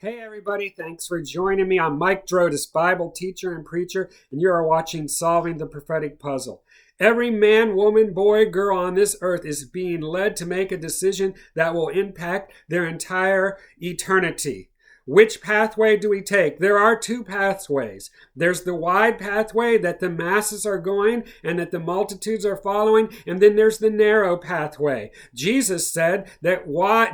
Hey everybody, thanks for joining me. I'm Mike Drodis, Bible teacher and preacher, and you are watching Solving the Prophetic Puzzle. Every man, woman, boy, girl on this earth is being led to make a decision that will impact their entire eternity. Which pathway do we take? There are two pathways. There's the wide pathway that the masses are going and that the multitudes are following, and then there's the narrow pathway. Jesus said that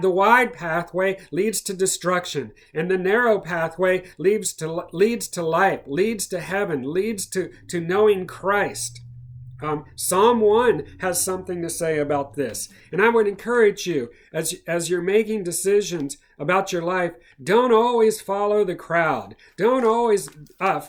the wide pathway leads to destruction, and the narrow pathway leads to life, leads to heaven, leads to knowing Christ. Psalm 1 has something to say about this. And I would encourage you, as you're making decisions about your life, don't always follow the crowd. Don't always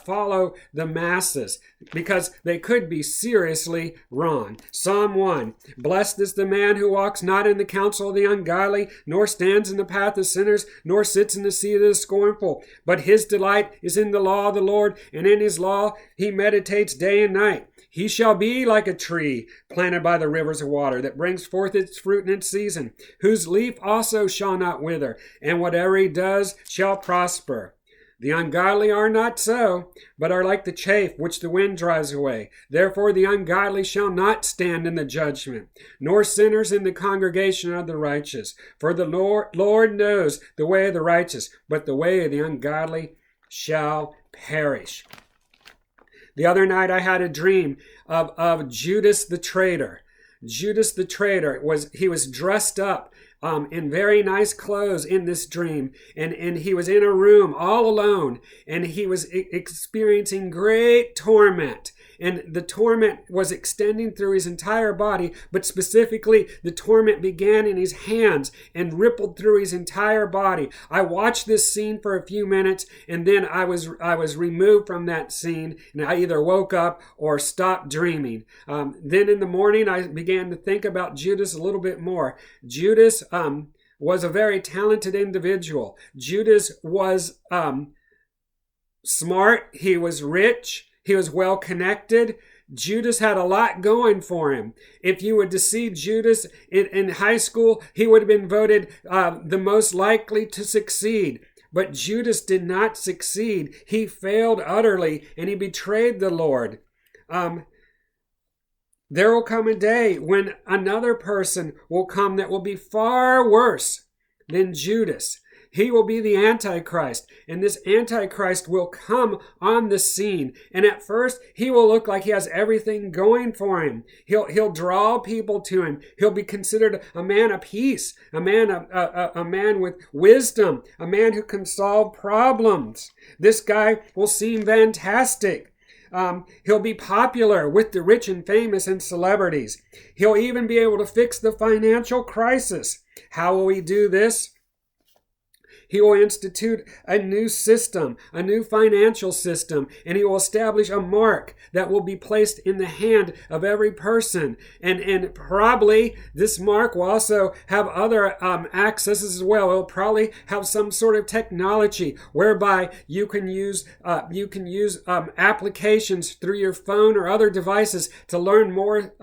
follow the masses, because they could be seriously wrong. Psalm 1, blessed is the man who walks not in the counsel of the ungodly, nor stands in the path of sinners, nor sits in the seat of the scornful. But his delight is in the law of the Lord, and in his law he meditates day and night. He shall be like a tree planted by the rivers of water, that brings forth its fruit in its season, whose leaf also shall not wither, and whatever he does shall prosper. The ungodly are not so, but are like the chaff which the wind drives away. Therefore the ungodly shall not stand in the judgment, nor sinners in the congregation of the righteous. For the Lord knows the way of the righteous, but the way of the ungodly shall perish. The other night I had a dream of Judas the traitor. Judas the traitor, he was dressed up in very nice clothes in this dream, and he was in a room all alone, and he was experiencing great torment. And the torment was extending through his entire body, but specifically the torment began in his hands and rippled through his entire body. I watched this scene for a few minutes, and then I was removed from that scene, and I either woke up or stopped dreaming. Then in the morning I began to think about Judas a little bit more. Judas was a very talented individual. Judas was smart. He was rich. He was well connected. Judas had a lot going for him. If you would to see Judas in high school, he would have been voted the most likely to succeed. But Judas did not succeed. He failed utterly, and he betrayed the Lord. There will come a day when another person will come that will be far worse than Judas. He will be the Antichrist, and this Antichrist will come on the scene. And at first, he will look like he has everything going for him. He'll draw people to him. He'll be considered a man of peace, a man with wisdom, a man who can solve problems. This guy will seem fantastic. He'll be popular with the rich and famous and celebrities. He'll even be able to fix the financial crisis. How will he do this? He will institute a new system, a new financial system, and he will establish a mark that will be placed in the hand of every person. And probably this mark will also have other accesses as well. It will probably have some sort of technology whereby you can use applications through your phone or other devices to learn more,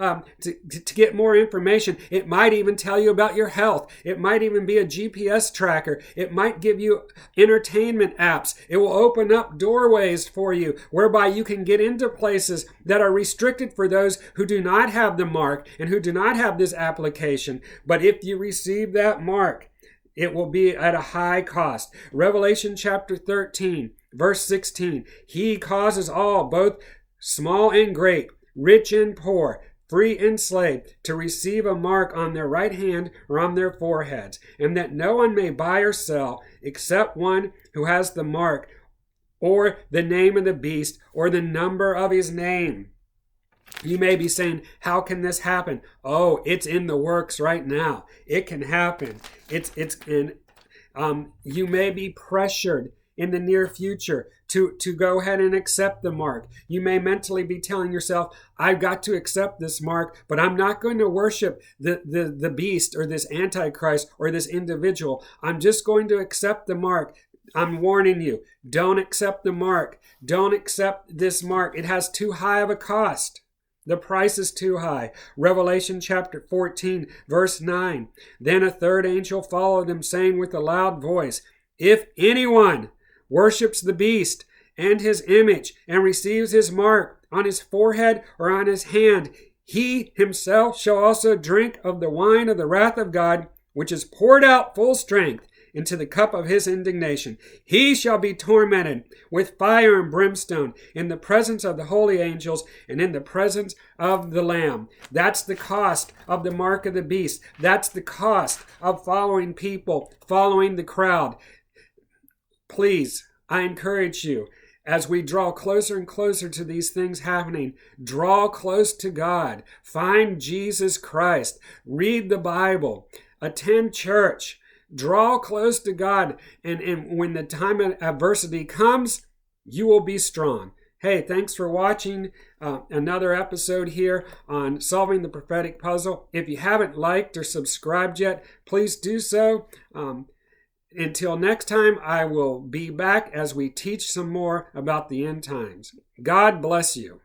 to get more information. It might even tell you about your health. It might even be a GPS tracker. It might give you entertainment apps. It will open up doorways for you whereby you can get into places that are restricted for those who do not have the mark and who do not have this application. But if you receive that mark, it will be at a high cost. Revelation chapter 13, verse 16. He causes all, both small and great, rich and poor, free and slave, to receive a mark on their right hand or on their foreheads, and that no one may buy or sell except one who has the mark or the name of the beast or the number of his name. You may be saying, how can this happen? Oh, it's in the works right now. It can happen. You may be pressured in the near future to go ahead and accept the mark. You may mentally be telling yourself, I've got to accept this mark, but I'm not going to worship the beast or this Antichrist or this individual. I'm just going to accept the mark. I'm warning you, don't accept the mark. Don't accept this mark. It has too high of a cost. The price is too high. Revelation chapter 14, verse 9. Then a third angel followed them, saying with a loud voice, If anyone worships the beast and his image and receives his mark on his forehead or on his hand, he himself shall also drink of the wine of the wrath of God, which is poured out full strength into the cup of his indignation. He shall be tormented with fire and brimstone in the presence of the holy angels and in the presence of the Lamb. That's the cost of the mark of the beast. That's the cost of following people, following the crowd. Please, I encourage you, as we draw closer and closer to these things happening, draw close to God. Find Jesus Christ. Read the Bible. Attend church. Draw close to God. And when the time of adversity comes, you will be strong. Hey, thanks for watching another episode here on Solving the Prophetic Puzzle. If you haven't liked or subscribed yet, please do so. Until next time, I will be back as we teach some more about the end times. God bless you.